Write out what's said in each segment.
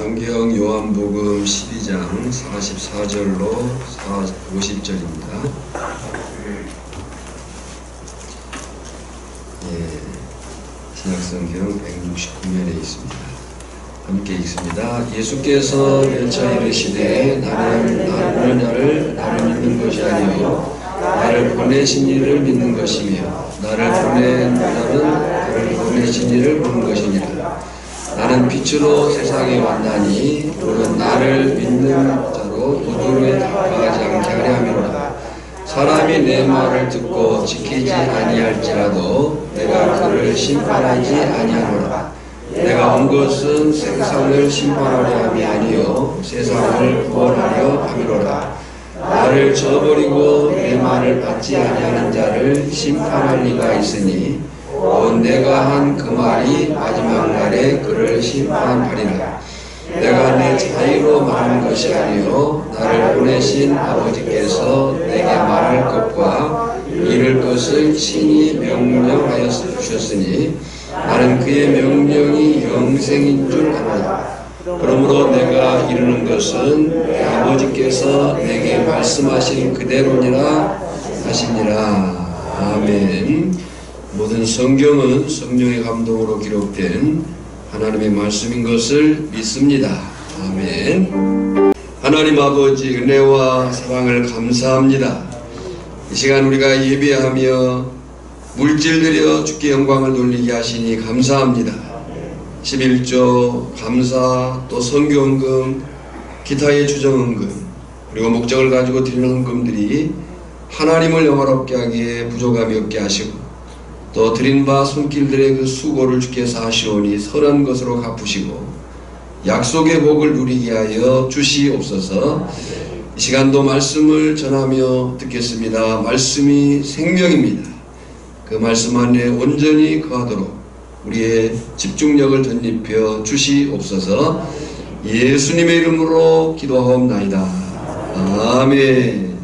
성경 요한복음 12장 44절로 50절입니다. 신약성경 169면에 있습니다. 함께 읽습니다. 예수께서 몇차 이르시되 나는 나를 믿는 것이 아니요 나를 보내신 이를 믿는 것이며 나를 보낸 나는 나를 보내신 이를 보는 것이니라. 나는 빛으로 세상에 왔나니 너는 나를 믿는 자로 어둠에 가지 않게 하려 함이로라. 사람이 내 말을 듣고 지키지 아니할지라도 내가 그를 심판하지 아니하노라. 내가 온 것은 세상을 심판하려 함이 아니요 세상을 구원하려 함이로라. 나를 저버리고 내 말을 받지 아니하는 자를 심판할 리가 있으니 내가 한 그 말이 마지막 날에 그를 심판하리라. 내가 내 자유로 말한 것이 아니요 나를 보내신 아버지께서 내게 말할 것과 이룰 것을 친히 명령하여 주셨으니 나는 그의 명령이 영생인 줄 아노라. 그러므로 내가 이루는 것은 내 아버지께서 내게 말씀하신 그대로니라 하시니라. 아멘. 모든 성경은 성령의 감동으로 기록된 하나님의 말씀인 것을 믿습니다. 아멘. 하나님 아버지 은혜와 사랑을 감사합니다. 이 시간 우리가 예배하며 물질들여 주께 영광을 돌리게 하시니 감사합니다. 11조 감사, 또 선교헌금, 기타의 주정헌금, 그리고 목적을 가지고 드리는 헌금들이 하나님을 영화롭게 하기에 부족함이 없게 하시고 또 드린 바 손길들의 그 수고를 주께서 하시오니 선한 것으로 갚으시고 약속의 복을 누리게 하여 주시옵소서. 이 시간도 말씀을 전하며 듣겠습니다. 말씀이 생명입니다. 그 말씀 안에 온전히 거하도록 우리의 집중력을 덧입혀 주시옵소서. 예수님의 이름으로 기도하옵나이다. 아멘.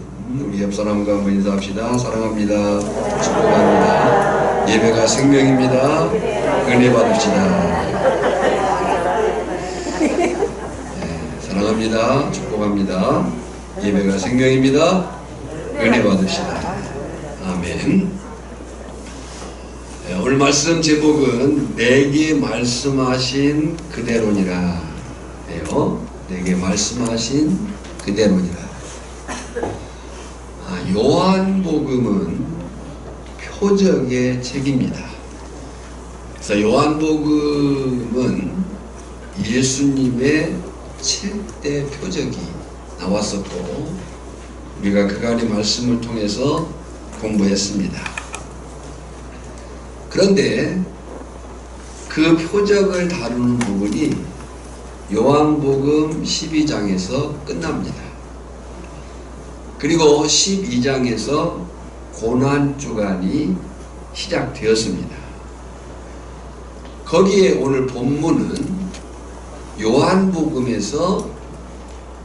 우리 옆 사람과 한번 인사합시다. 사랑합니다. 축복합니다. 예배가 생명입니다. 은혜 받읍시다. 사랑합니다. 축복합니다. 예배가 생명입니다. 은혜 받읍시다. 아멘. 오늘 말씀 제목은 내게 말씀하신 그대로니라. 내게 말씀하신 그대로니라. 요한복음은 표적의 책입니다. 그래서 요한복음은 예수님의 7대 표적이 나왔었고 우리가 그간의 말씀을 통해서 공부했습니다. 그런데 그 표적을 다루는 부분이 요한복음 12장에서 끝납니다. 그리고 12장에서 고난주간이 시작되었습니다. 거기에 오늘 본문은 요한복음에서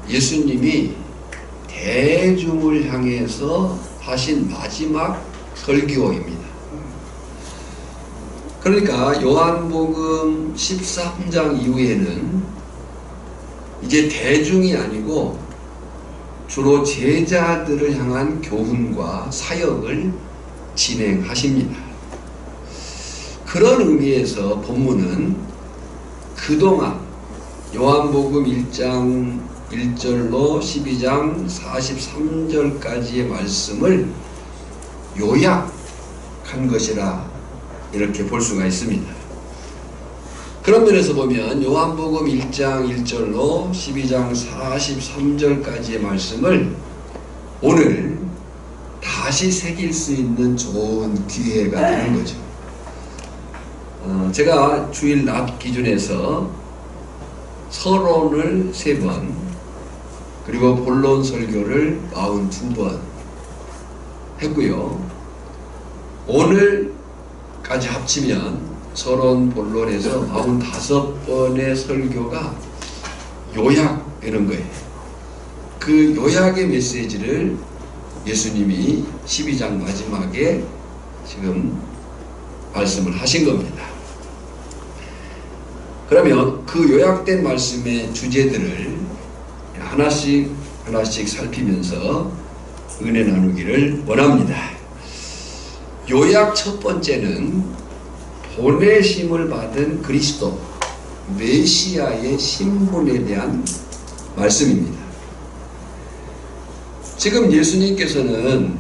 예수님이 대중을 향해서 하신 마지막 설교입니다. 그러니까 요한복음 13장 이후에는 이제 대중이 아니고 주로 제자들을 향한 교훈과 사역을 진행하십니다. 그런 의미에서 본문은 그동안 요한복음 1장 1절로 12장 43절까지의 말씀을 요약한 것이라 이렇게 볼 수가 있습니다. 그런 면에서 보면 요한복음 1장 1절로 12장 43절까지의 말씀을 오늘 다시 새길 수 있는 좋은 기회가 되는 거죠. 제가 주일 낮 기준에서 서론을 3번 그리고 본론 설교를 42번 했고요. 오늘까지 합치면 서론 본론에서 45번의 설교가 요약되는 거예요. 그 요약의 메시지를 예수님이 12장 마지막에 지금 말씀을 하신 겁니다. 그러면 그 요약된 말씀의 주제들을 하나씩 살피면서 은혜 나누기를 원합니다. 요약 첫 번째는 보내심을 받은 그리스도 메시아의 신분에 대한 말씀입니다. 지금 예수님께서는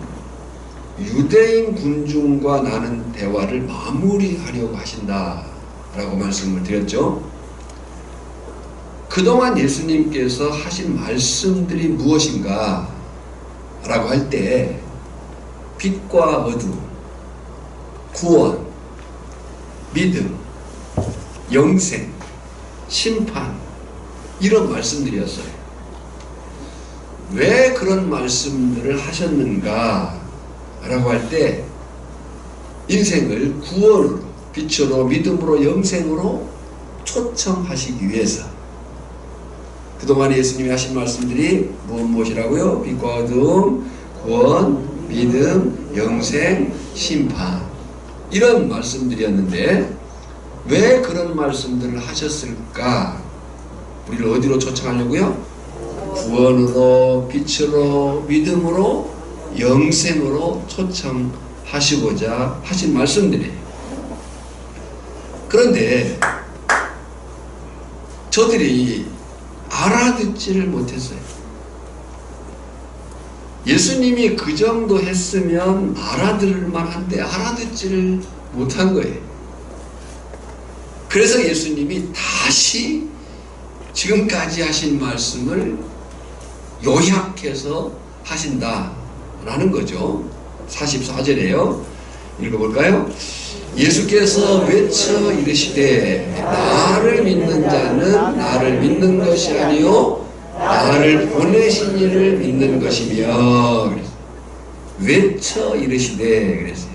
유대인 군중과 나눈 대화를 마무리하려고 하신다라고 말씀을 드렸죠. 그동안 예수님께서 하신 말씀들이 무엇인가 라고 할 때 빛과 어둠, 구원, 믿음, 영생, 심판 이런 말씀들이었어요. 왜 그런 말씀들을 하셨는가 라고 할 때 인생을 구원으로, 빛으로, 믿음으로, 영생으로 초청하시기 위해서 그동안 예수님이 하신 말씀들이 무엇이라고요? 빛과 어둠, 구원, 믿음, 영생, 심판 이런 말씀들이었는데 왜 그런 말씀들을 하셨을까? 우리를 어디로 초청하려고요? 구원으로, 빛으로, 믿음으로, 영생으로 초청하시고자 하신 말씀들이에요. 그런데 저들이 알아듣지를 못했어요. 예수님이 그 정도 했으면 알아들을 만한데 알아듣지를 못한 거예요. 그래서 예수님이 다시 지금까지 하신 말씀을 요약해서 하신다라는 거죠. 44절에요. 읽어볼까요? 예수께서 외쳐 이르시되 나를 믿는 자는 나를 믿는 것이 아니요 나를 보내신 이를 믿는 것이며 외쳐 이르시되 그랬어요.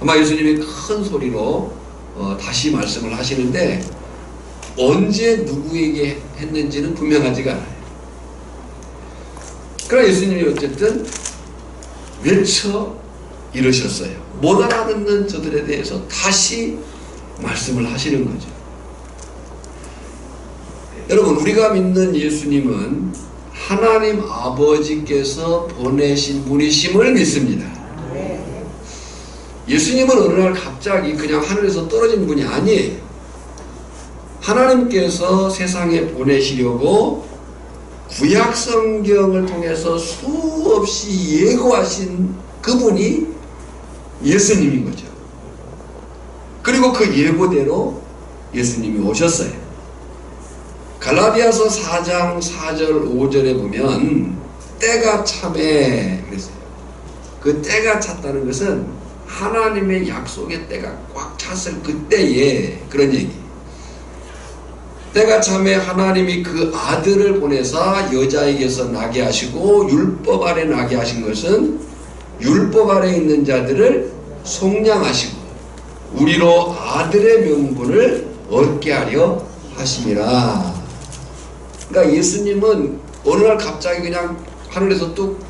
아마 예수님이 큰 소리로 다시 말씀을 하시는데 언제 누구에게 했는지는 분명하지가 않아요. 그러나 예수님이 어쨌든 외쳐 이러셨어요. 못 알아듣는 저들에 대해서 다시 말씀을 하시는 거죠. 여러분, 우리가 믿는 예수님은 하나님 아버지께서 보내신 분이심을 믿습니다. 예수님은 어느 날 갑자기 그냥 하늘에서 떨어진 분이 아니에요. 하나님께서 세상에 보내시려고 구약 성경을 통해서 수없이 예고하신 그분이 예수님인 거죠. 그리고 그 예고대로 예수님이 오셨어요. 갈라디아서 4장 4절 5절에 보면 때가 참에 그랬어요. 그 때가 찼다는 것은 하나님의 약속의 때가 꽉 찼을 그때에 그런 얘기. 때가 참에 하나님이 그 아들을 보내사 여자에게서 나게 하시고 율법 아래 나게 하신 것은 율법 아래 있는 자들을 속량하시고 우리로 아들의 명분을 얻게 하려 하심이라. 그러니까 예수님은 어느 날 갑자기 그냥 하늘에서 뚝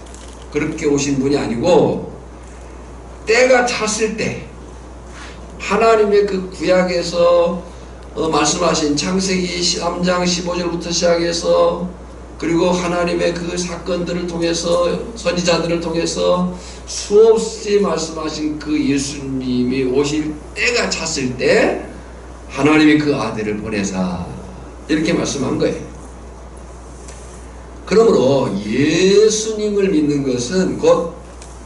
그렇게 오신 분이 아니고 때가 찼을 때 하나님의 그 구약에서 말씀하신 창세기 3장 15절부터 시작해서 그리고 하나님의 그 사건들을 통해서 선지자들을 통해서 수없이 말씀하신 그 예수님이 오실 때가 찼을 때 하나님이 그 아들을 보내사 이렇게 말씀한 거예요. 그러므로 예수님을 믿는 것은 곧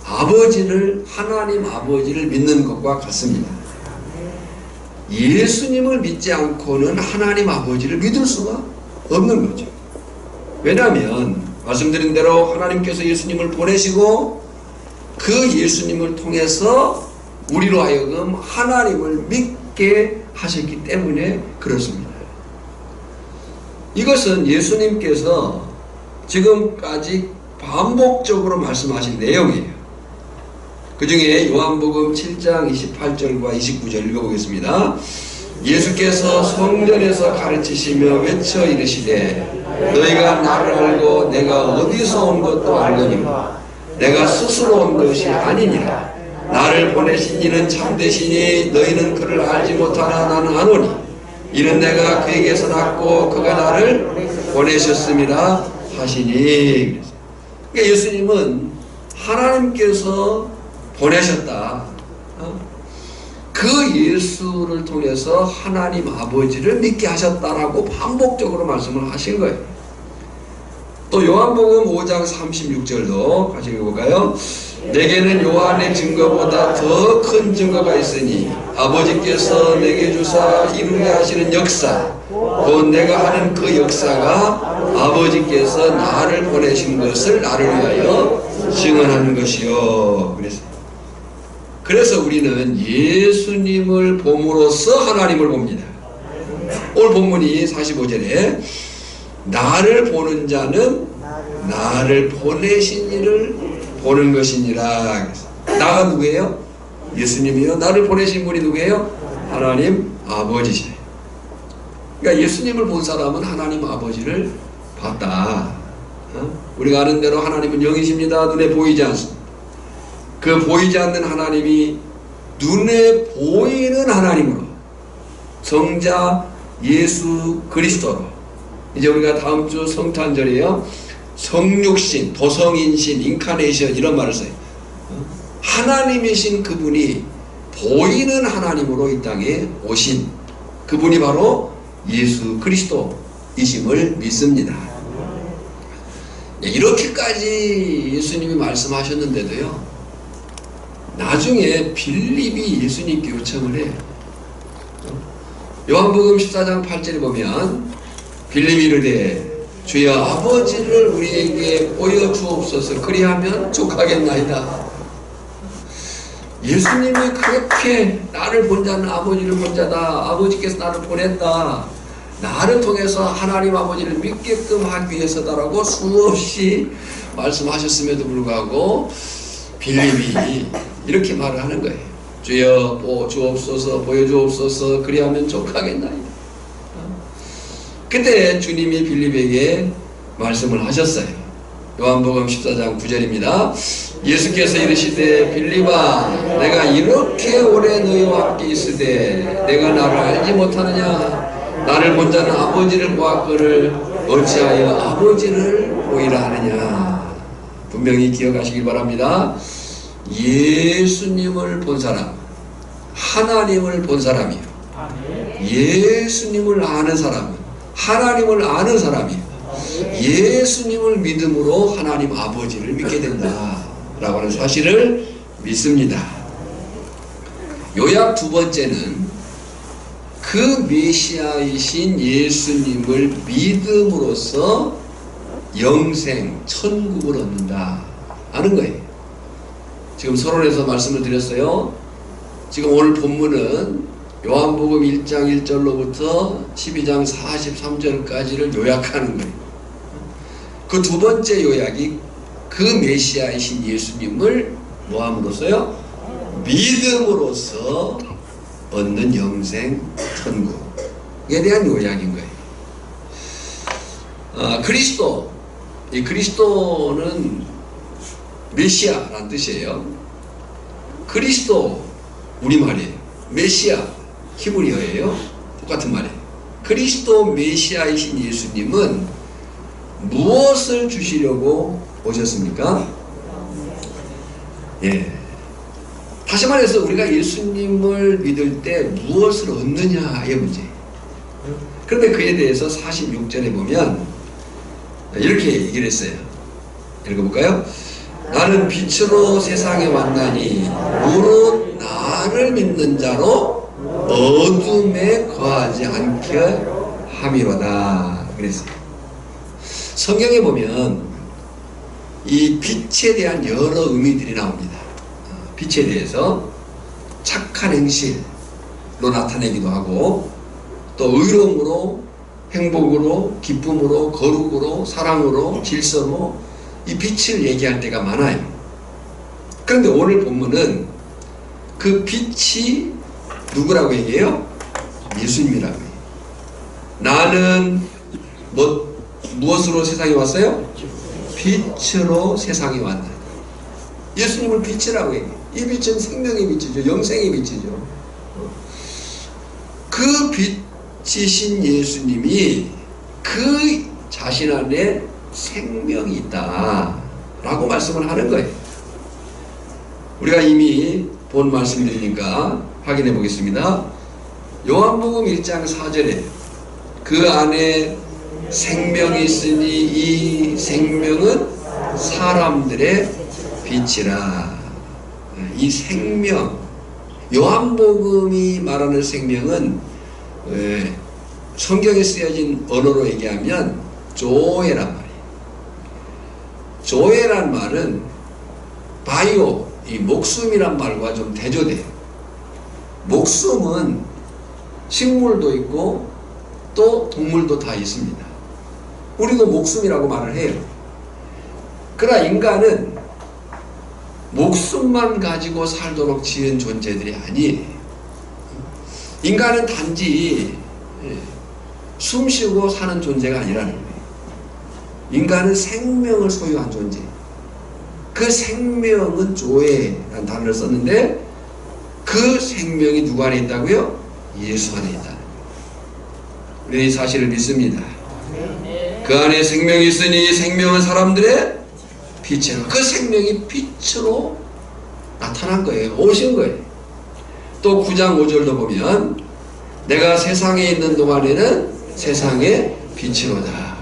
아버지를 하나님 아버지를 믿는 것과 같습니다. 예수님을 믿지 않고는 하나님 아버지를 믿을 수가 없는 거죠. 왜냐하면 말씀드린 대로 하나님께서 예수님을 보내시고 그 예수님을 통해서 우리로 하여금 하나님을 믿게 하셨기 때문에 그렇습니다. 이것은 예수님께서 지금까지 반복적으로 말씀하신 내용이에요. 그 중에 요한복음 7장 28절과 29절 읽어보겠습니다. 예수께서 성전에서 가르치시며 외쳐 이르시되 너희가 나를 알고 내가 어디서 온 것도 알거니와 내가 스스로 온 것이 아니니라. 나를 보내신 이는 참되시니 너희는 그를 알지 못하나 나는 아노니 이는 내가 그에게서 났고 그가 나를 보내셨음이라 하시니. 그러니까 예수님은 하나님께서 보내셨다. 그 예수를 통해서 하나님 아버지를 믿게 하셨다라고 반복적으로 말씀을 하신 거예요. 또 요한복음 5장 36절도 같이 읽어볼까요? 내게는 요한의 증거보다 더 큰 증거가 있으니 아버지께서 내게 주사 이루게 하시는 역사, 곧 내가 하는 그 역사가 아버지께서 나를 보내신 것을 나를 위하여 증언하는 것이요. 그래서 우리는 예수님을 봄으로써 하나님을 봅니다. 오늘 본문이 45절에 나를 보는 자는 나를 보내신 이를 보는 것이니라. 나가 누구예요? 예수님이요. 나를 보내신 분이 누구예요? 하나님 아버지시래요. 그러니까 예수님을 본 사람은 하나님 아버지를 봤다. 우리가 아는 대로 하나님은 영이십니다. 눈에 보이지 않습니다. 그 보이지 않는 하나님이 눈에 보이는 하나님으로, 성자 예수 그리스도로, 이제 우리가 다음 주 성탄절이에요. 성육신, 도성인신, 인카네이션 이런 말을 써요. 하나님이신 그분이 보이는 하나님으로 이 땅에 오신 그분이 바로 예수 그리스도이심을 믿습니다. 이렇게까지 예수님이 말씀하셨는데도요, 나중에 빌립이 예수님께 요청을 해요. 요한복음 14장 8절에 보면 빌립이 이르되 주여 아버지를 우리에게 보여주옵소서 그리하면 족하겠나이다. 예수님이 그렇게 나를 본 자는 아버지를 본 자다. 아버지께서 나를 보냈다. 나를 통해서 하나님 아버지를 믿게끔 하기 위해서다라고 수없이 말씀하셨음에도 불구하고 빌립이 이렇게 말을 하는 거예요. 주여 주옵소서 보여주옵소서 그리하면 족하겠나이다. 그때 주님이 빌립에게 말씀을 하셨어요. 요한복음 14장 9절입니다. 예수께서 이르시되 빌립아 내가 이렇게 오래 너희와 함께 있으되 내가 나를 알지 못하느냐? 나를 본 자는 아버지를 보았거늘 어찌하여 아버지를 보이라 하느냐? 분명히 기억하시길 바랍니다. 예수님을 본 사람, 하나님을 본 사람이요. 예수님을 아는 사람은 하나님을 아는 사람이요. 예수님을 믿음으로 하나님 아버지를 믿게 된다라고 하는 사실을 믿습니다. 요약 두 번째는 그 메시아이신 예수님을 믿음으로써 영생, 천국을 얻는다 하는 거예요. 지금 서론에서 말씀을 드렸어요. 지금 오늘 본문은 요한복음 1장 1절로부터 12장 43절까지를 요약하는 거예요. 그 두 번째 요약이 그 메시아이신 예수님을 뭐함으로써요? 믿음으로써 얻는 영생, 천국에 대한 요약인 거예요. 그리스도, 이 그리스도는 메시아라는 뜻이에요. 그리스도 우리말이에요. 메시아 히브리어예요. 똑같은 말이에요. 그리스도 메시아이신 예수님은 무엇을 주시려고 오셨습니까? 예. 다시 말해서 우리가 예수님을 믿을 때 무엇을 얻느냐의 문제예요. 그런데 그에 대해서 46절에 보면 이렇게 얘기를 했어요. 읽어볼까요? 나는 빛으로 세상에 왔나니 무릇 나를 믿는 자로 어둠에 거하지 않게 함이로다 그랬어요. 성경에 보면 이 빛에 대한 여러 의미들이 나옵니다. 빛에 대해서 착한 행실로 나타내기도 하고 또 의로움으로, 행복으로, 기쁨으로, 거룩으로, 사랑으로, 질서로 이 빛을 얘기할 때가 많아요. 그런데 오늘 본문은 그 빛이 누구라고 얘기해요? 예수님이라고 해요. 나는 무엇으로 세상에 왔어요? 빛으로 세상에 왔다. 예수님을 빛이라고 얘기해요. 이 빛은 생명의 빛이죠. 영생의 빛이죠. 그 빛이신 예수님이 그 자신 안에 생명이 있다 라고 말씀을 하는 거예요. 우리가 이미 본 말씀이니까 확인해 보겠습니다. 요한복음 1장 4절에 그 안에 생명이 있으니 이 생명은 사람들의 빛이라. 이 생명, 요한복음이 말하는 생명은 성경에 쓰여진 언어로 얘기하면 조에란 말이에요. 조에란 말은 바이오, 이 목숨이란 말과 좀 대조돼요. 목숨은 식물도 있고 또 동물도 다 있습니다. 우리도 목숨이라고 말을 해요. 그러나 인간은 목숨만 가지고 살도록 지은 존재들이 아니에요. 인간은 단지 숨 쉬고 사는 존재가 아니라는 거예요. 인간은 생명을 소유한 존재. 그 생명은 조에라는 단어를 썼는데 그 생명이 누구 안에 있다고요? 예수 안에 있다는 거예요. 우리는 이 사실을 믿습니다. 그 안에 생명이 있으니 생명은 사람들의 빛이라. 그 생명이 빛으로 나타난 거예요. 오신 거예요. 또 9장 5절도 보면 내가 세상에 있는 동안에는 세상의 빛이로다.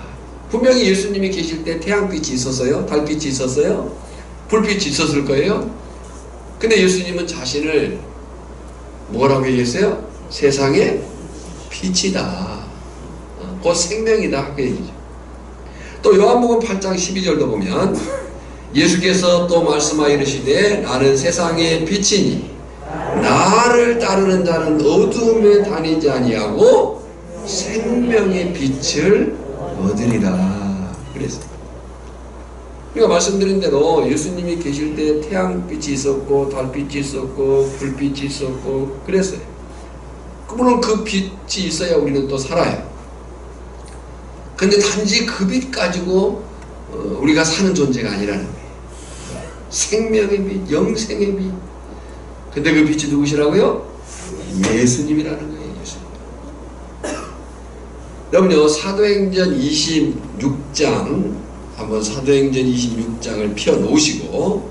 분명히 예수님이 계실 때 태양빛이 있었어요? 달빛이 있었어요? 불빛이 있었을 거예요? 근데 예수님은 자신을 뭐라고 얘기했어요? 세상의 빛이다. 곧 생명이다. 그 얘기죠. 또 요한복음 8장 12절도 보면 예수께서 또 말씀하여 이르시되 나는 세상의 빛이니 나를 따르는 자는 어둠에 다니지 아니하고 생명의 빛을 얻으리라. 그랬어요. 그러니까 말씀드린 대로 예수님이 계실 때 태양빛이 있었고 달빛이 있었고 불빛이 있었고 그랬어요. 물론 그 빛이 있어야 우리는 또 살아요. 근데 단지 그 빛 가지고 우리가 사는 존재가 아니라는 거예요. 생명의 빛, 영생의 빛. 근데 그 빛이 누구시라고요? 예수님이라는 거예요. 예수님. 여러분요, 사도행전 26장 한번 사도행전 26장을 펴놓으시고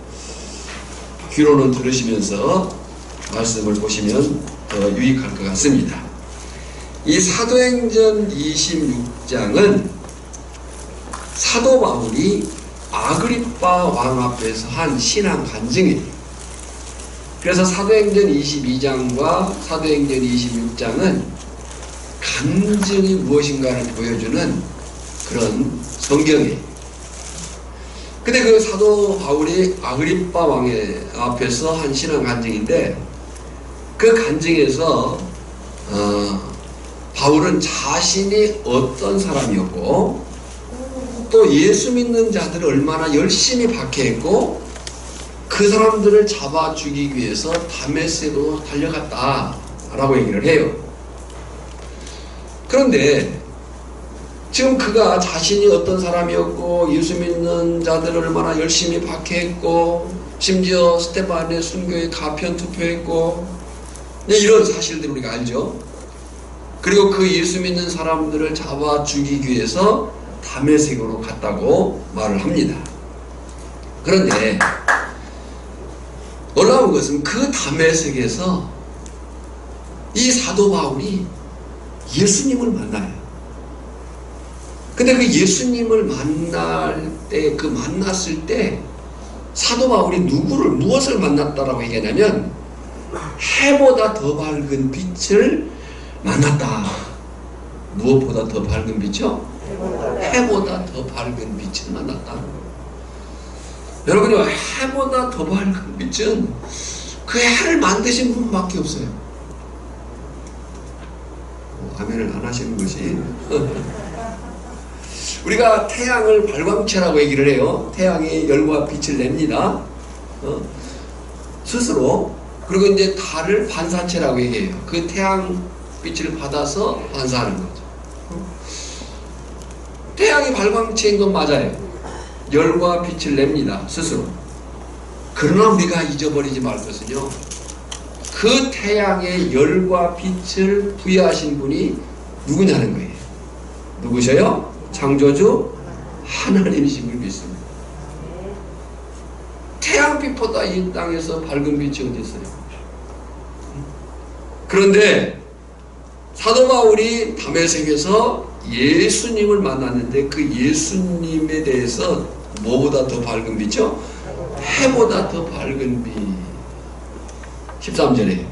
귀로는 들으시면서 말씀을 보시면 더 유익할 것 같습니다. 이 사도행전 26장은 사도 바울이 아그리빠 왕 앞에서 한 신앙 간증이에요. 그래서 사도행전 22장과 사도행전 26장은 간증이 무엇인가를 보여주는 그런 성경이에요. 근데 그 사도 바울이 아그리빠 왕의 앞에서 한 신앙 간증인데 그 간증에서 바울은 자신이 어떤 사람이었고 또 예수 믿는 자들을 얼마나 열심히 박해했고 그 사람들을 잡아 죽이기 위해서 다메섹으로 달려갔다 라고 얘기를 해요. 그런데 지금 그가 자신이 어떤 사람이었고 예수 믿는 자들을 얼마나 열심히 박해했고 심지어 스데반의 순교에 가편 투표했고 이런 사실들을 우리가 알죠. 그리고 그 예수 믿는 사람들을 잡아 죽이기 위해서 다메섹으로 갔다고 말을 합니다. 그런데 놀라운 것은 그 다메섹에서 이 사도 바울이 예수님을 만나요. 근데 그 예수님을 만났을 때 사도 바울이 무엇을 만났다라고 얘기하냐면 해보다 더 밝은 빛을 만났다. 무엇보다 더 밝은 빛이요? 해보다 더 밝은 빛을 만났다. 여러분요, 해보다 더 밝은 빛은 그 해를 만드신 분밖에 없어요. 아멘을 안 하시는 것이 우리가 태양을 발광체라고 얘기를 해요. 태양이 열과 빛을 냅니다. 스스로. 그리고 이제 달을 반사체라고 얘기해요. 그 태양 빛을 받아서 반사하는 거죠. 태양이 발광체인 건 맞아요. 열과 빛을 냅니다. 스스로. 그러나 우리가 잊어버리지 말 것은요, 그 태양의 열과 빛을 부여하신 분이 누구냐는 거예요. 누구셔요? 창조주 하나님이심을 믿습니다. 태양빛보다 이 땅에서 밝은 빛이 어디 있어요? 그런데 사도 바울이 다메섹에서 예수님을 만났는데 그 예수님에 대해서 뭐보다 더 밝은 빛이요? 해보다 더 밝은 빛. 13절에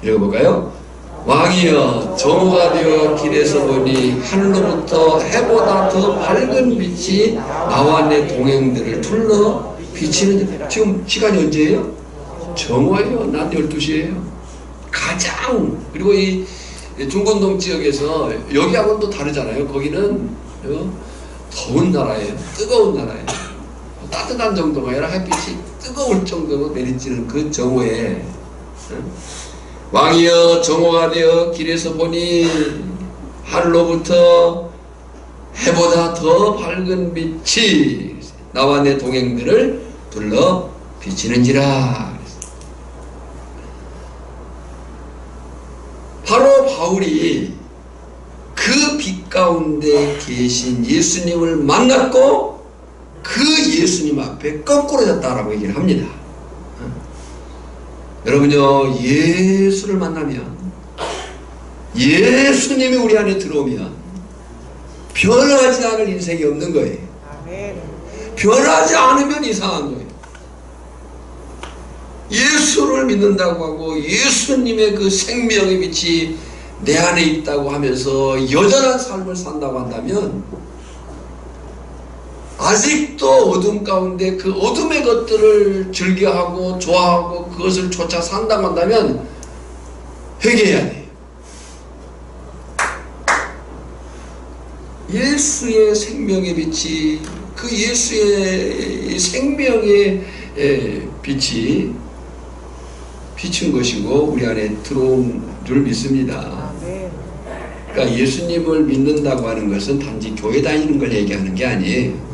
읽어볼까요? 왕이여 정오가 되어 길에서 보니 하늘로부터 해보다 더 밝은 빛이 나와 내 동행들을 둘러 비치는. 지금 시간이 언제예요? 정오예요. 낮 12시예요. 가장. 그리고 이 중건동 지역에서 여기하고는 또 다르잖아요. 거기는 더운 나라예요. 뜨거운 나라예요. 따뜻한 정도가 아니라 햇빛이 뜨거울 정도로 내리쬐는 그 정오에 왕이여 정오가 되어 길에서 보니 하늘로부터 해보다 더 밝은 빛이 나와 내 동행들을 둘러 비치는지라. 바로 바울이 그 빛 가운데 계신 예수님을 만났고 그 예수님 앞에 거꾸로 졌다라고 얘기를 합니다. 여러분요, 예수를 만나면, 예수님이 우리 안에 들어오면 변하지 않을 인생이 없는 거예요. 변하지 않으면 이상한 거예요. 예수를 믿는다고 하고 예수님의 그 생명의 빛이 내 안에 있다고 하면서 여전한 삶을 산다고 한다면 아직도 어둠 가운데 그 어둠의 것들을 즐겨하고 좋아하고 그것을 쫓아 산다고 한다면 회개해야 돼요. 예수의 생명의 빛이, 그 예수의 생명의 빛이 비춘 것이고 우리 안에 들어온 줄 믿습니다. 그러니까 예수님을 믿는다고 하는 것은 단지 교회 다니는 걸 얘기하는 게 아니에요.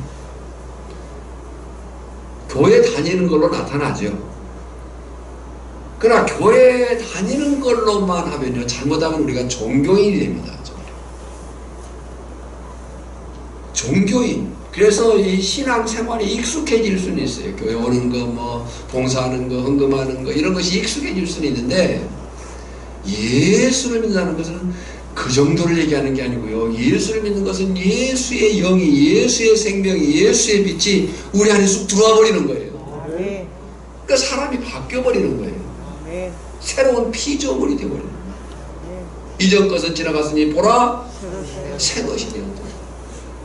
교회 다니는 걸로 나타나죠. 그러나 교회 다니는 걸로만 하면요, 잘못하면 우리가 종교인이 됩니다. 종교인. 그래서 이 신앙생활이 익숙해질 수는 있어요. 교회 오는 거, 뭐 봉사하는 거, 헌금하는 거, 이런 것이 익숙해질 수는 있는데 예수를 믿는다는 것은 그 정도를 얘기하는 게 아니고요. 예수를 믿는 것은 예수의 영이, 예수의 생명이, 예수의 빛이 우리 안에 쑥 들어와 버리는 거예요. 그러니까 사람이 바뀌어 버리는 거예요. 새로운 피조물이 되어 버리는 거예요. 이전 것은 지나갔으니 보라 새 것이 되었다.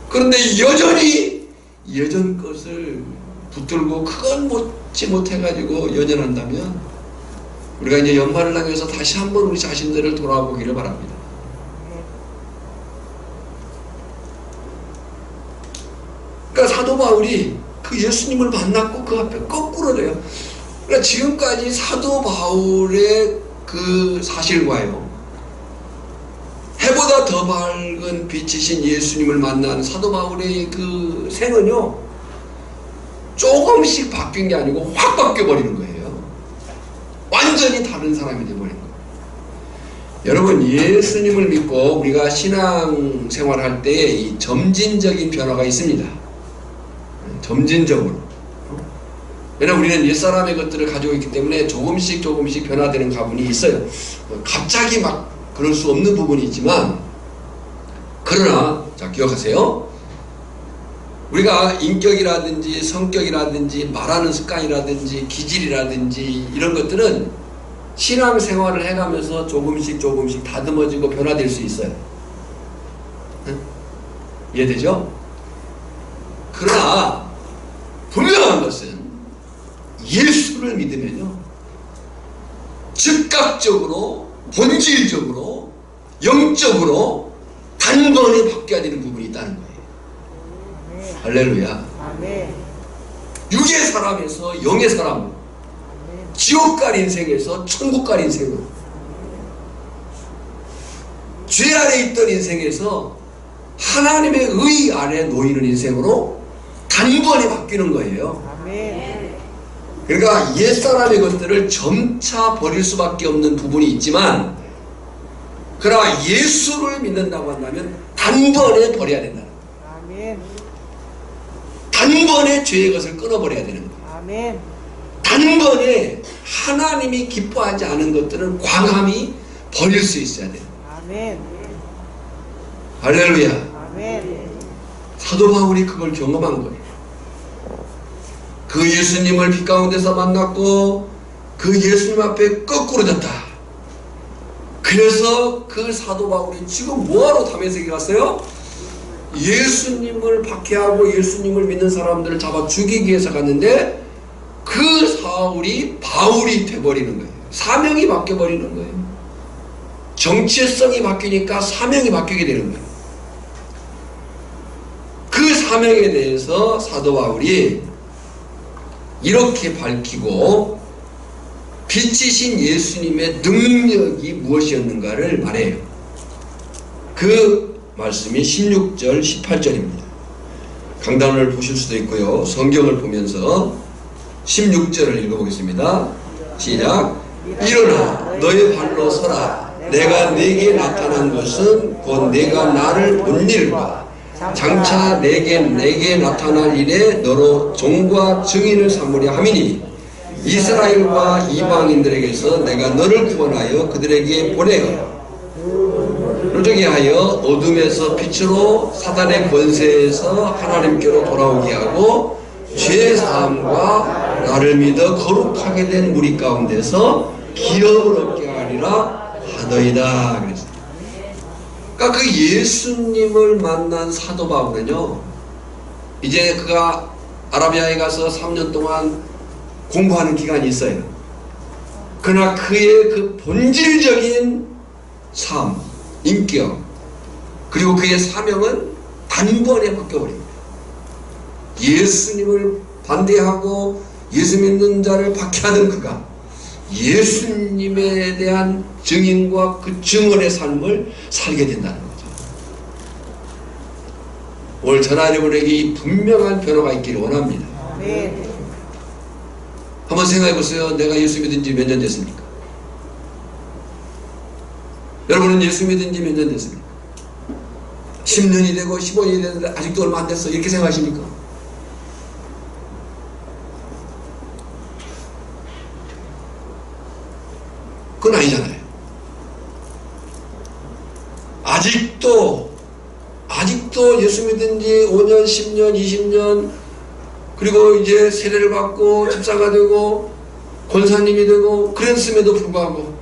그런데 여전히 예전 것을 붙들고 그건 못지 못해가지고 연연한다면 우리가 이제 연말을 향해서 다시 한번 우리 자신들을 돌아보기를 바랍니다. 그러니까 사도 바울이 그 예수님을 만났고 그 앞에 거꾸로 돼요. 그러니까 지금까지 사도 바울의 그 사실과요, 해보다 더 밝은 빛이신 예수님을 만난 사도 바울의 그 생은요, 조금씩 바뀐 게 아니고 확 바뀌어 버리는 거예요. 완전히 다른 사람이 되어버린 거예요. 여러분, 예수님을 믿고 우리가 신앙생활할 때 이 점진적인 변화가 있습니다. 점진적으로. 왜냐하면 우리는 옛사람의 것들을 가지고 있기 때문에 조금씩 변화되는 가분이 있어요. 갑자기 막 그럴 수 없는 부분이 있지만, 그러나 자, 기억하세요. 우리가 인격이라든지 성격이라든지 말하는 습관이라든지 기질이라든지 이런 것들은 신앙생활을 해가면서 조금씩 다듬어지고 변화될 수 있어요. 응? 이해되죠? 그러나 분명한 것은 예수를 믿으면요, 즉각적으로, 본질적으로, 영적으로 단번에 바뀌어야 되는 부분이 있다는 거예요. 할렐루야. 육의 사람에서 영의 사람, 지옥 갈 인생에서 천국 갈 인생으로, 죄 아래 있던 인생에서 하나님의 의 아래 놓이는 인생으로 단번에 바뀌는 거예요. 그러니까 옛사람의 것들을 점차 버릴 수밖에 없는 부분이 있지만 그러나 예수를 믿는다고 한다면 단번에 버려야 된다. 아멘. 단번에 죄의 것을 끊어버려야 되는 거예요. 아멘. 단번에 하나님이 기뻐하지 않은 것들은 광함이 버릴 수 있어야 돼요. 아멘. 할렐루야. 아멘. 사도 바울이 그걸 경험한 거예요. 그 예수님을 빛 가운데서 만났고 그 예수님 앞에 거꾸로 졌다. 그래서 그 사도 바울이 지금 뭐하러 다메섹에 갔어요? 예수님을 박해하고 예수님을 믿는 사람들을 잡아 죽이기 위해서 갔는데 그 사울이 바울이 돼버리는 거예요. 사명이 바뀌어버리는 거예요. 정체성이 바뀌니까 사명이 바뀌게 되는 거예요. 그 사명에 대해서 사도 바울이 이렇게 밝히고 빛이신 예수님의 능력이 무엇이었는가를 말해요. 그 말씀이 16절 18절입니다. 강단을 보실 수도 있고요. 성경을 보면서 16절을 읽어보겠습니다. 시작. 일어나 너의 발로 서라. 내가 네게 나타난 것은 곧 내가 나를 본 일과 장차 내게 나타날 일에 너로 종과 증인을 삼으려 함이니 이스라엘과 이방인들에게서 내가 너를 구원하여 그들에게 보내어 그러게 하여 어둠에서 빛으로 사단의 권세에서 하나님께로 돌아오게 하고 죄사함과 나를 믿어 거룩하게 된 무리 가운데서 기업을 얻게 하리라 하더이다. 그랬어요. 그러니까 그 예수님을 만난 사도 바울은요, 이제 그가 아라비아에 가서 3년 동안 공부하는 기간이 있어요. 그러나 그의 그 본질적인 삶, 인격, 그리고 그의 사명은 단번에 바뀌어버립니다. 예수님을 반대하고 예수 믿는 자를 박해하던 그가 예수님에 대한 증인과 그 증언의 삶을 살게 된다는 거죠. 오늘 저나 여러분에게 이 분명한 변화가 있기를 원합니다. 네. 한번 생각해 보세요. 내가 예수 믿은 지 몇 년 됐습니까? 여러분은 예수 믿은 지 몇 년 됐습니까? 10년이 되고 15년이 됐는데 아직도 얼마 안 됐어. 이렇게 생각하십니까? 그건 아니잖아요. 아직도 예수 믿은 지 5년, 10년, 20년, 그리고 이제 세례를 받고 집사가 되고 권사님이 되고 그랬음에도 불구하고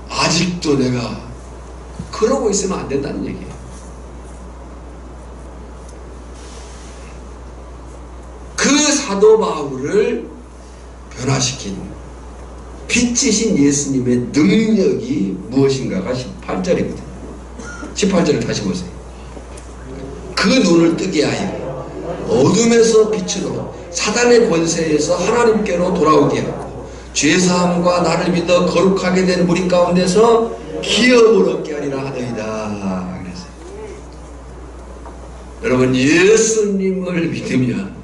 아직도 내가 그러고 있으면 안 된다는 얘기예요. 그 사도 바울을 변화시킨 빛이신 예수님의 능력이 무엇인가가 18절이거든요. 18절을 다시 보세요. 그 눈을 뜨게 하여 어둠에서 빛으로 사단의 권세에서 하나님께로 돌아오게 하고 죄사함과 나를 믿어 거룩하게 된 무리 가운데서 기업을 얻게 하리라 하더이다. 그랬어요. 여러분, 예수님을 믿으면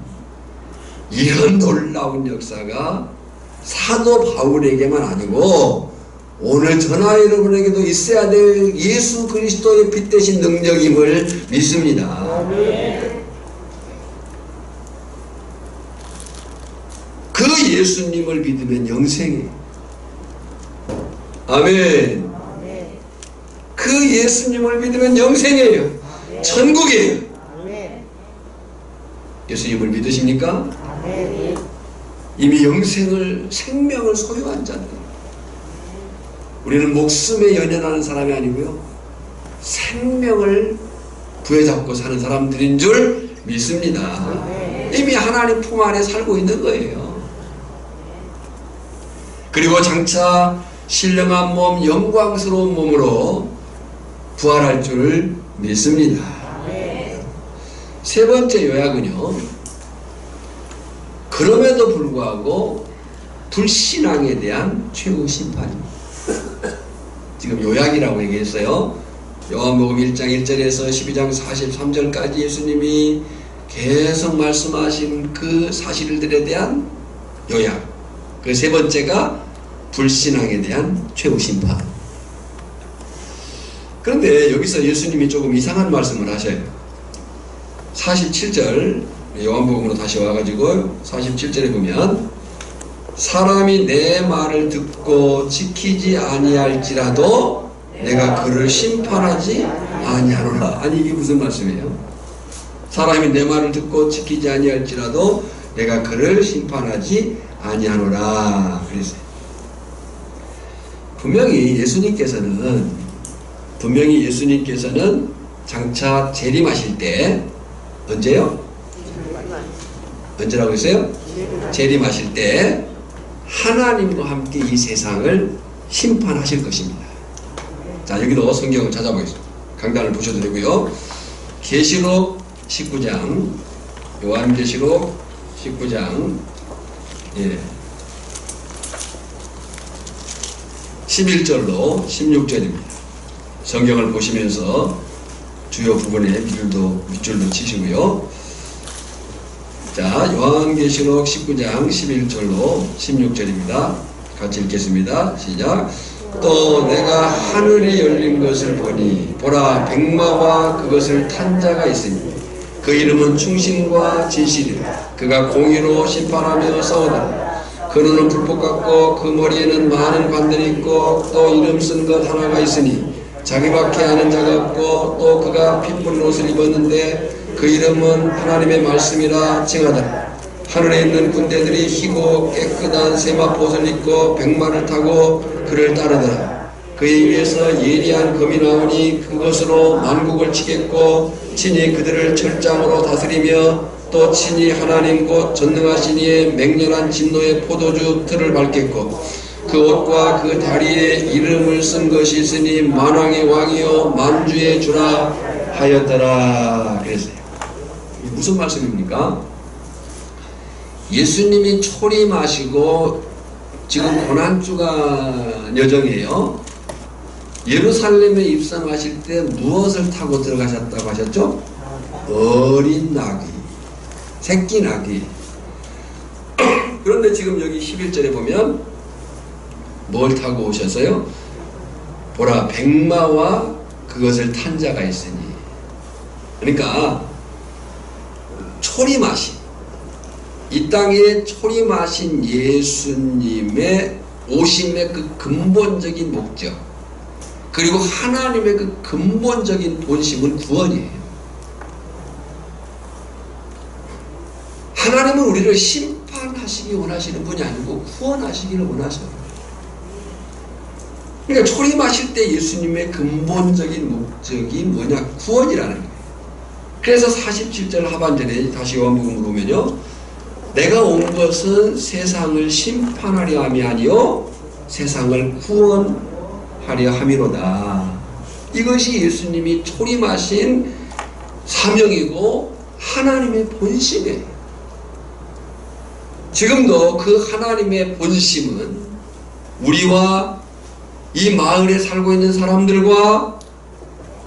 이런 놀라운 역사가 사도 바울에게만 아니고 오늘 저나 여러분에게도 있어야 될 예수 그리스도의 빛 대신 능력임을 믿습니다. 그 예수님을 믿으면 영생이에요. 아멘. 그 예수님을 믿으면 영생이에요. 천국이에요. 예수님을 믿으십니까? 이미 영생을, 생명을 소유한 자들. 우리는 목숨에 연연하는 사람이 아니고요, 생명을 부여잡고 사는 사람들인 줄 믿습니다. 이미 하나님 품 안에 살고 있는 거예요. 그리고 장차 신령한 몸, 영광스러운 몸으로 부활할 줄 믿습니다. 세 번째 요약은요, 그럼에도 불구하고 불신앙에 대한 최후 심판입니다. 지금 요약이라고 얘기했어요. 요한복음 1장 1절에서 12장 43절까지 예수님이 계속 말씀하신 그 사실들에 대한 요약. 그 세 번째가 불신앙에 대한 최후 심판. 그런데 여기서 예수님이 조금 이상한 말씀을 하셔요. 47절 요한복음으로 다시 와가지고 47절에 보면 사람이 내 말을 듣고 지키지 아니할지라도 내가 그를 심판하지 아니하노라. 아니 이게 무슨 말씀이에요? 사람이 내 말을 듣고 지키지 아니할지라도 내가 그를 심판하지 아니하노라. 그랬어요. 분명히 예수님께서는 장차 재림하실 때 언제요? 언제라고 했어요? 재림하실 때 하나님과 함께 이 세상을 심판하실 것입니다. 자, 여기도 성경을 찾아보겠습니다. 강단을 보셔도 되고요. 계시록 19장, 요한계시록 19장 11절로 16절입니다. 성경을 보시면서 주요 부분에 밑줄도 치시고요. 자, 요한계시록 19장 11절로 16절입니다. 같이 읽겠습니다. 시작. 또 내가 하늘이 열린 것을 보니 보라 백마와 그것을 탄 자가 있으니 그 이름은 충신과 진실이라. 그가 공의로 심판하며 싸우더라. 그 눈은 불꽃 같고 그 머리에는 많은 관들이 있고 또 이름 쓴 것 하나가 있으니 자기밖에 아는 자가 없고 또 그가 피 뿌린 옷을 입었는데 그 이름은 하나님의 말씀이라 칭하더라. 하늘에 있는 군대들이 희고 깨끗한 세마포옷을 입고 백마를 타고 그를 따르더라. 그의 위에서 예리한 검이 나오니 그것으로 만국을 치겠고 친히 그들을 철장으로 다스리며 또 친히 하나님 곧 전능하신 이의 맹렬한 진노의 포도주 틀을 밟겠고 그 옷과 그 다리에 이름을 쓴 것이 있으니 만왕의 왕이요 만주의 주라 하였더라. 그랬어요. 무슨 말씀입니까? 예수님이 초림하시고 지금 고난주가 여정이에요. 예루살렘에 입성하실 때 무엇을 타고 들어가셨다고 하셨죠? 어린 나귀, 새끼 나귀. 그런데 지금 여기 11절에 보면 뭘 타고 오셨어요? 보라 백마와 그것을 탄 자가 있으니. 그러니까 초림하신, 이 땅에 초림하신 예수님의 오심의 그 근본적인 목적, 그리고 하나님의 그 근본적인 본심은 구원이에요. 하나님은 우리를 심판하시기 원하시는 분이 아니고 구원하시기를 원하셔요. 그러니까 초림하실 때 예수님의 근본적인 목적이 뭐냐? 구원이라는 거예요. 그래서 47절 하반절에 다시 요한복음으로 보면요, 내가 온 것은 세상을 심판하려 함이 아니요 세상을 구원하려 함이로다. 이것이 예수님이 초림하신 사명이고 하나님의 본심이에요. 지금도 그 하나님의 본심은 우리와 이 마을에 살고 있는 사람들과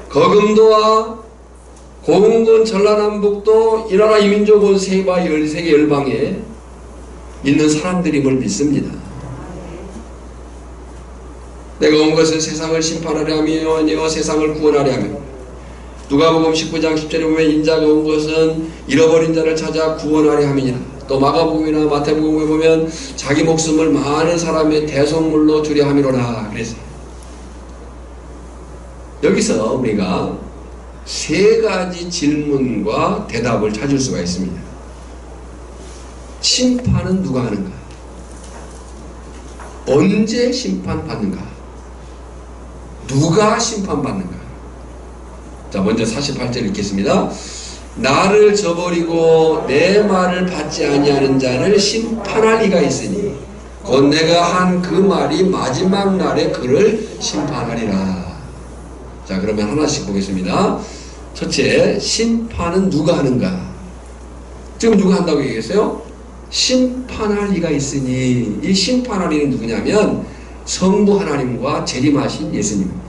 거금도와 고흥군 전라남북도 이 나라 이민족 온 세계 열방에 있는 사람들임을 믿습니다. 내가 온 것은 세상을 심판하려 하며 아니요 세상을 구원하려 하며. 누가복음 19장 10절에 보면 인자가 온 것은 잃어버린 자를 찾아 구원하려 함이니라. 또 마가복음이나 마태복음에 보면 자기 목숨을 많은 사람의 대속물로 주려 함이로라 그랬어요. 여기서 우리가 세 가지 질문과 대답을 찾을 수가 있습니다. 심판은 누가 하는가? 언제 심판받는가? 누가 심판받는가? 자, 먼저 48절 읽겠습니다. 나를 저버리고 내 말을 받지 아니하는 자를 심판할 이가 있으니 곧 내가 한 그 말이 마지막 날에 그를 심판하리라. 자, 그러면 하나씩 보겠습니다. 첫째, 심판은 누가 하는가? 지금 누가 한다고 얘기했어요? 심판할 이가 있으니. 이 심판할 이는 누구냐면 성부 하나님과 재림하신 예수님입니다.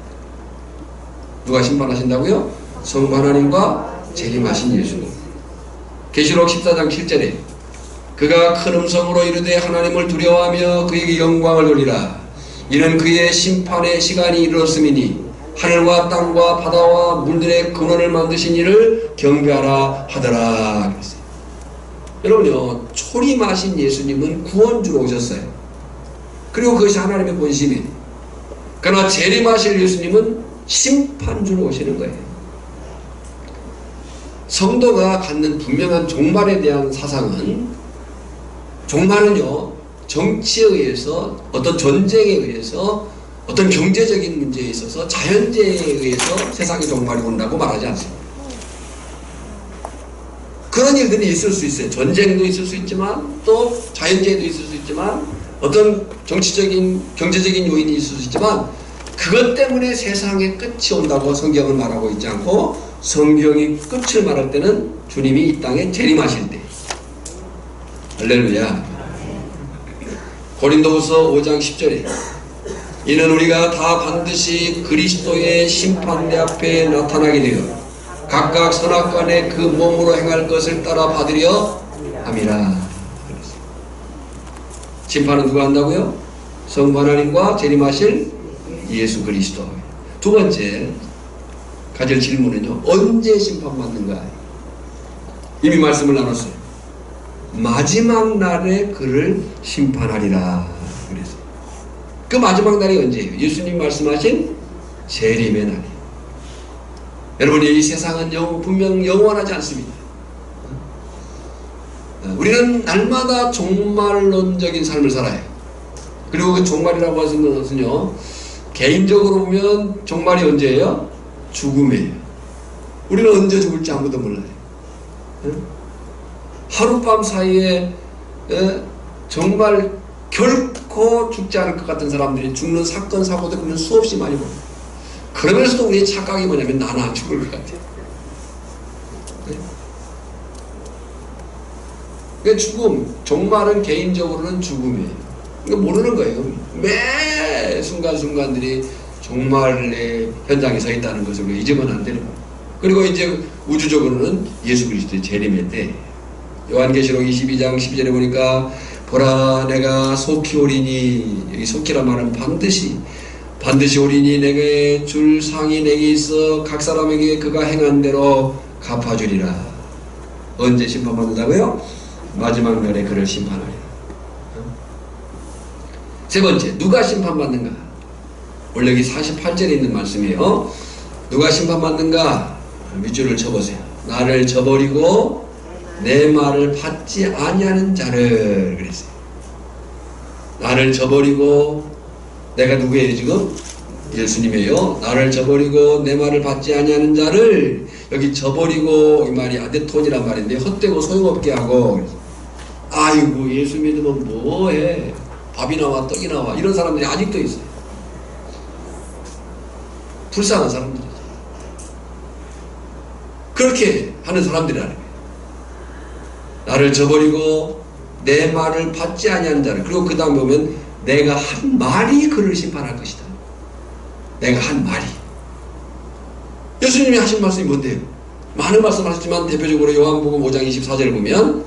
누가 심판하신다고요? 성부 하나님과 재림하신 예수님. 계시록 14장 7절에 그가 큰 음성으로 이르되 하나님을 두려워하며 그에게 영광을 돌리라. 이는 그의 심판의 시간이 이르렀음이니 하늘과 땅과 바다와 물들의 근원을 만드신 이를 경배하라 하더라 그랬어요. 여러분요, 초림하신 예수님은 구원주로 오셨어요. 그리고 그것이 하나님의 본심이에요. 그러나 재림하실 예수님은 심판주로 오시는 거예요. 성도가 갖는 분명한 종말에 대한 사상은, 종말은요 정치에 의해서, 어떤 전쟁에 의해서, 어떤 경제적인 문제에 있어서, 자연재해에 의해서 세상의 종말이 온다고 말하지 않습니다. 그런 일들이 있을 수 있어요. 전쟁도 있을 수 있지만, 또 자연재해도 있을 수 있지만, 어떤 정치적인 경제적인 요인이 있을 수 있지만, 그것 때문에 세상의 끝이 온다고 성경은 말하고 있지 않고, 성경이 끝을 말할 때는 주님이 이 땅에 재림하실 때. 할렐루야. 고린도후서 5장 10절에 이는 우리가 다 반드시 그리스도의 심판대 앞에 나타나게 되어 각각 선악간에 그 몸으로 행할 것을 따라 받으려 함이라. 심판은 누가 한다고요? 성부 하나님과 재림하실 예수 그리스도. 두 번째 가질 질문은요, 언제 심판받는가? 이미 말씀을 나눴어요. 마지막 날에 그를 심판하리라 그랬어요. 그 마지막 날이 언제예요? 예수님 말씀하신 재림의 날이에요. 여러분이 이 세상은 분명 영원하지 않습니다. 우리는 날마다 종말론적인 삶을 살아요. 그리고 그 종말이라고 하는 것은요, 개인적으로 보면 종말이 언제예요? 죽음이에요. 우리는 언제 죽을지 아무도 몰라요. 하룻밤 사이에 정말 결코 죽지 않을 것 같은 사람들이 죽는 사건 사고도 그냥 수없이 많이 보여요. 그러면서도 우리의 착각이 뭐냐면 나는 안 죽을 것 같아요. 그러니까 죽음, 종말은 개인적으로는 죽음이에요. 그러니까 모르는 거예요. 매 순간순간들이 종말의 현장에 서 있다는 것을 우리가 잊으면 안 되는 거예요. 그리고 이제 우주적으로는 예수 그리스도의 재림의 때. 요한계시록 22장 12절에 보니까 보라 내가 속히 오리니, 여기 속히란 말은 반드시 오리니 내게 줄 상이 내게 있어 각 사람에게 그가 행한 대로 갚아주리라. 언제 심판받는다고요? 마지막 날에 그를 심판하리라. 세 번째, 누가 심판받는가? 원래 여기 48절에 있는 말씀이에요. 누가 심판받는가? 밑줄을 쳐보세요. 나를 저버리고 내 말을 받지 아니하는 자를 그랬어요. 나를 저버리고, 내가 누구예요 지금? 예수님이에요. 나를 저버리고 내 말을 받지 아니하는 자를, 여기 저버리고 이 말이 아데톤이란 말인데 헛되고 소용없게 하고, 아이고 예수 믿으면 뭐해, 밥이 나와 떡이 나와, 이런 사람들이 아직도 있어요. 불쌍한 사람들이죠. 그렇게 하는 사람들이라는 거예요. 나를 저버리고 내 말을 받지 아니하는 자를. 그리고 그 다음 보면 내가 한 말이 그를 심판할 것이다. 내가 한 말이. 예수님이 하신 말씀이 뭔데요? 많은 말씀을 하셨지만 대표적으로 요한복음 5장 24절을 보면,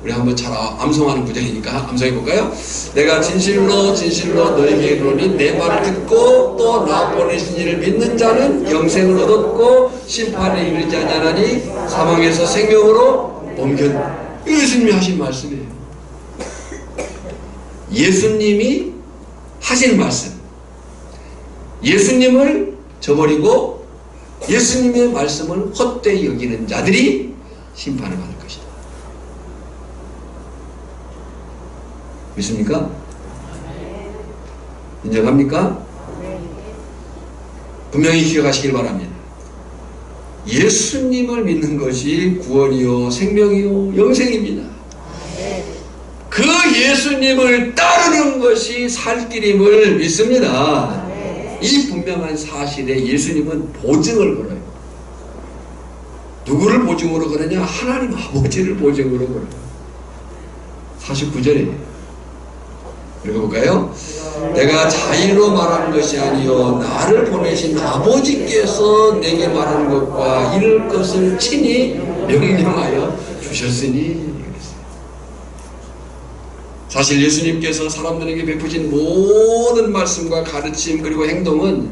우리 한번 잘 암송하는 구절이니까 암송해 볼까요? 내가 진실로 진실로 너에게 이르노니 내 말을 듣고 또 나 보내신 이를 믿는 자는 영생을 얻었고 심판에 이르지 아니하나니 사망에서 생명으로 옮겼다. 예수님이 하신 말씀이에요. 예수님이 하신 말씀. 예수님을 저버리고 예수님의 말씀을 헛되이 여기는 자들이 심판을 받을 것이다. 믿습니까? 인정합니까? 분명히 기억하시길 바랍니다. 예수님을 믿는 것이 구원이요 생명이요 영생입니다. 그 예수님을 따르는 것이 살 길임을 믿습니다. 이 분명한 사실에 예수님은 보증을 걸어요. 누구를 보증으로 걸느냐? 하나님 아버지를 보증으로 걸어요. 49절에 읽어볼까요? 내가 자의로 말하는 것이 아니요 나를 보내신 아버지께서 내게 말하는 것과 이룰 것을 친히 명령하여 주셨으니. 사실 예수님께서 사람들에게 베푸신 모든 말씀과 가르침 그리고 행동은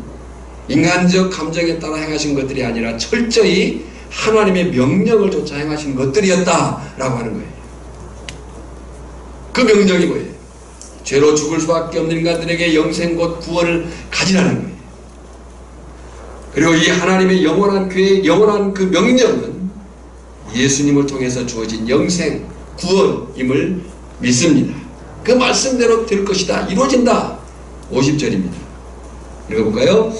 인간적 감정에 따라 행하신 것들이 아니라 철저히 하나님의 명령을 쫓아 행하신 것들이었다라고 하는 거예요. 그 명령이 뭐예요? 죄로 죽을 수밖에 없는 인간들에게 영생 곧 구원을 가지라는 거예요. 그리고 이 하나님의 영원한 계획, 영원한 그 명령은 예수님을 통해서 주어진 영생, 구원임을 믿습니다. 그 말씀대로 될 것이다. 이루어진다. 50절입니다. 읽어볼까요?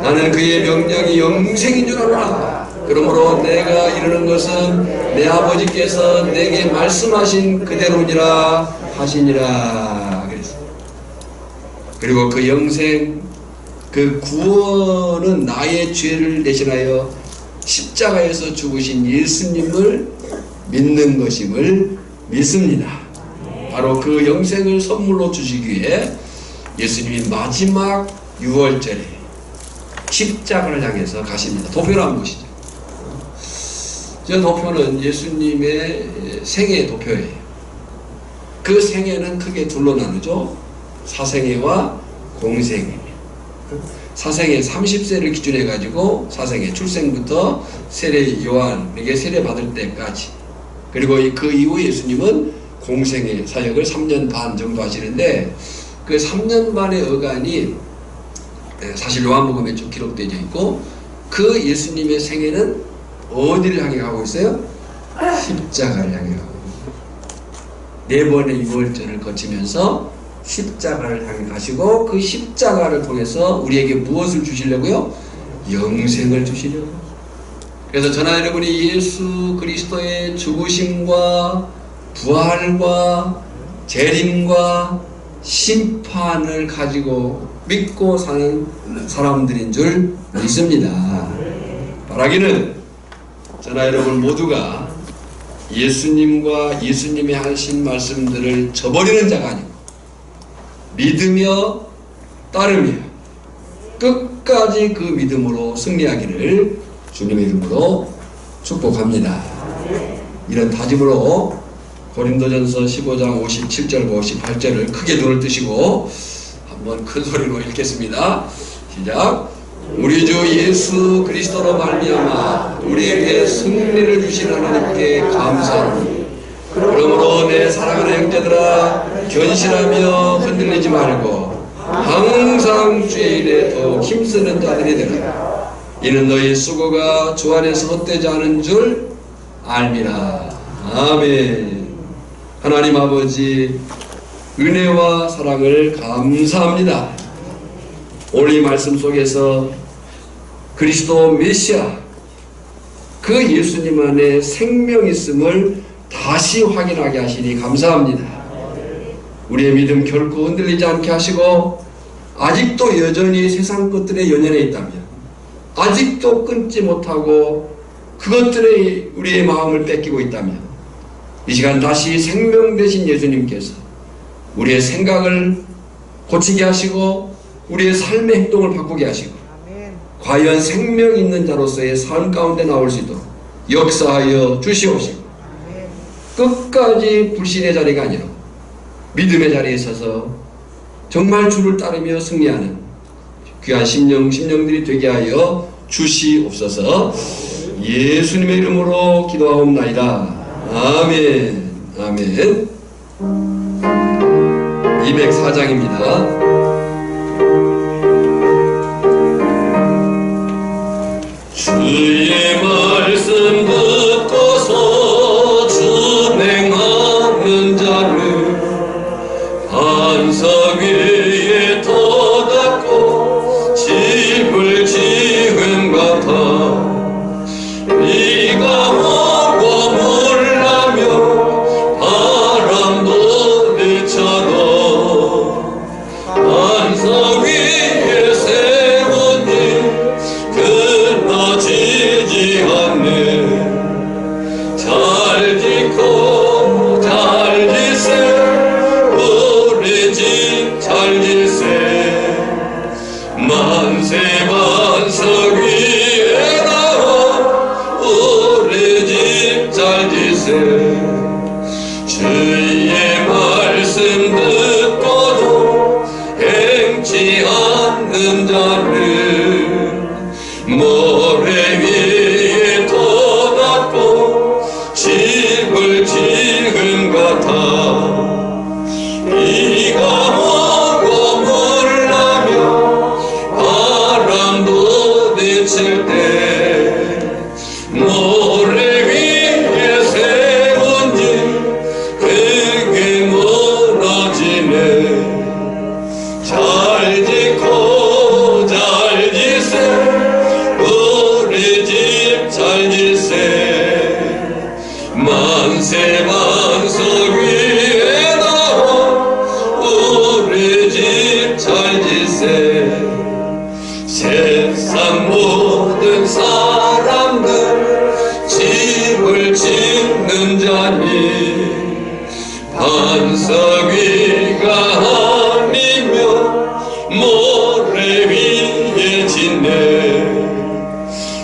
나는 그의 명령이 영생인 줄 아노라. 그러므로 내가 이르는 것은 내 아버지께서 내게 말씀하신 그대로니라 하시니라. 그랬어요. 그리고 그 영생, 그 구원은 나의 죄를 대신하여 십자가에서 죽으신 예수님을 믿는 것임을 믿습니다. 바로 그 영생을 선물로 주시기 위해 예수님이 마지막 6월절에 십자가를 향해서 가십니다. 도표를 한번 보시죠. 저 도표는 예수님의 생애 도표예요. 그 생애는 크게 둘로 나누죠. 사생애와 공생애. 사생애 30세를 기준해 가지고 사생애 출생부터 세례 요한에게 세례 받을 때까지, 그리고 그 이후 예수님은 공생애 사역을 3년 반 정도 하시는데, 그 3년 반의 어간이 사실 요한복음에 좀 기록되어 있고, 그 예수님의 생애는 어디를 향해 가고 있어요? 십자가를 향해 가고 있어요. 4번의 6월절을 거치면서 십자가를 향해 가시고, 그 십자가를 통해서 우리에게 무엇을 주시려고요? 영생을 주시려고. 그래서 저나 여러분이 예수 그리스도의 죽으심과 부활과 재림과 심판을 가지고 믿고 사는 사람들인 줄 믿습니다. 바라기는 저나 여러분 모두가 예수님과 예수님이 하신 말씀들을 저버리는 자가 아니고 믿으며 따르며 끝까지 그 믿음으로 승리하기를 주님의 이름으로 축복합니다. 이런 다짐으로 고린도전서 15장 57절과 58절을 크게 눈을 뜨시고 한번 큰 소리로 읽겠습니다. 시작. 우리 주 예수 그리스도로 말미암아 우리에게 승리를 주신 하나님께 감사하노니 그러므로 내 사랑하는 형제들아 견실하며 흔들리지 말고 항상 주의 일에 더욱 힘쓰는 자들이 되라. 이는 너희 수고가 주 안에서 헛되지 않은 줄 알미라. 아멘. 하나님 아버지 은혜와 사랑을 감사합니다. 오늘 이 말씀 속에서 그리스도 메시아 그 예수님 안에 생명 있음을 다시 확인하게 하시니 감사합니다. 우리의 믿음 결코 흔들리지 않게 하시고 아직도 여전히 세상 것들에 연연해 있다면, 아직도 끊지 못하고 그것들에 우리의 마음을 뺏기고 있다면, 이 시간 다시 생명 되신 예수님께서 우리의 생각을 고치게 하시고 우리의 삶의 행동을 바꾸게 하시고 과연 생명 있는 자로서의 삶 가운데 나올 수 있도록 역사하여 주시옵시고, 끝까지 불신의 자리가 아니라 믿음의 자리에 서서 정말 주를 따르며 승리하는 귀한 심령들이 되게 하여 주시옵소서. 예수님의 이름으로 기도하옵나이다. 아멘. 아멘. 204장입니다. 주의 말씀 듣고서 준행하는 자는 반석 위에 터닫고 집을 지은 같아. 비가 오고 물나며 바람도 내쳐도 반석 위에 세운 일 끊어지지 않네. 잘 짓고 잘 짓세 우리 집 잘 짓세. 만세 반석 위에 나와 우리 집 잘 짓세. 주의 말씀 듣고도 행치 않는 자를 만세 반석 위에 나와 우리 집 잘지세 세상 모든 사람들 집을 짓는 자니 반석 위가 아니면 모래 위에 짓네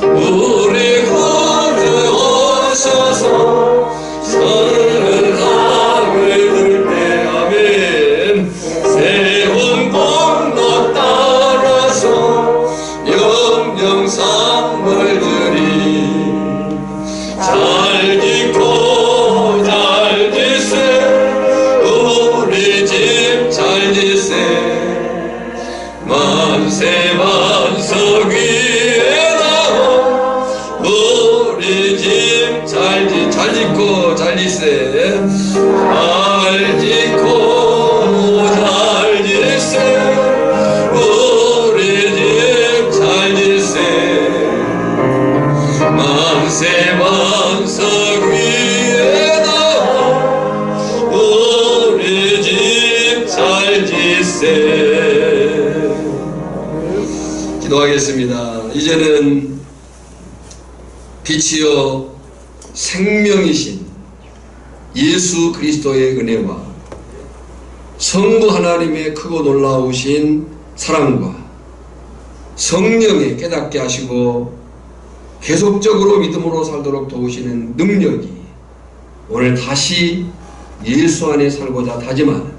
우리 구주 오셔서 선악을 불때 아멘 세운 공로 따라서 영영 상을 주리 잘 짓고 잘 지세 우리 집 잘 지세 만세 반석 위에 나와 우리 집 잘 짓고 잘 지세 잘 짓고 잘 지세 우리 집 잘 지세 만세 반석 위에 나와 우리 집 잘 지세. 기도하겠습니다. 이제는 빛이요 생명이신 예수 그리스도의 은혜와 성부 하나님의 크고 놀라우신 사랑과 성령의 깨닫게 하시고 계속적으로 믿음으로 살도록 도우시는 능력이 오늘 다시 예수 안에 살고자 다짐하는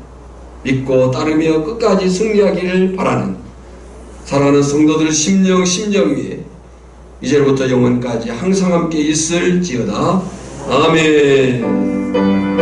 믿고 따르며 끝까지 승리하기를 바라는 사랑하는 성도들 심령 위에 이제부터 영원까지 항상 함께 있을지어다. 아멘.